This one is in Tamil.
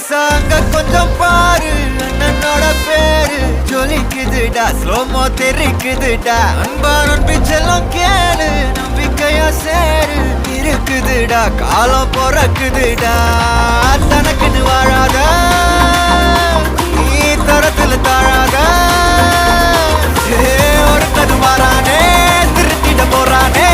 சாங்க கொஞ்சம் பாரு அண்ணனோட பேரு ஜொலிக்குதுடா ஸ்லோமோ தெரிக்குதுடா அன்பா நம்பி செல்லம் கேளு நம்பிக்கையா சேரு இருக்குதுடா காலம் பொறக்குதுடா தனக்குன்னு வாழாத நீ தரத்துல தாழாத ஒருத்தது மாறானே திருத்திட போறானே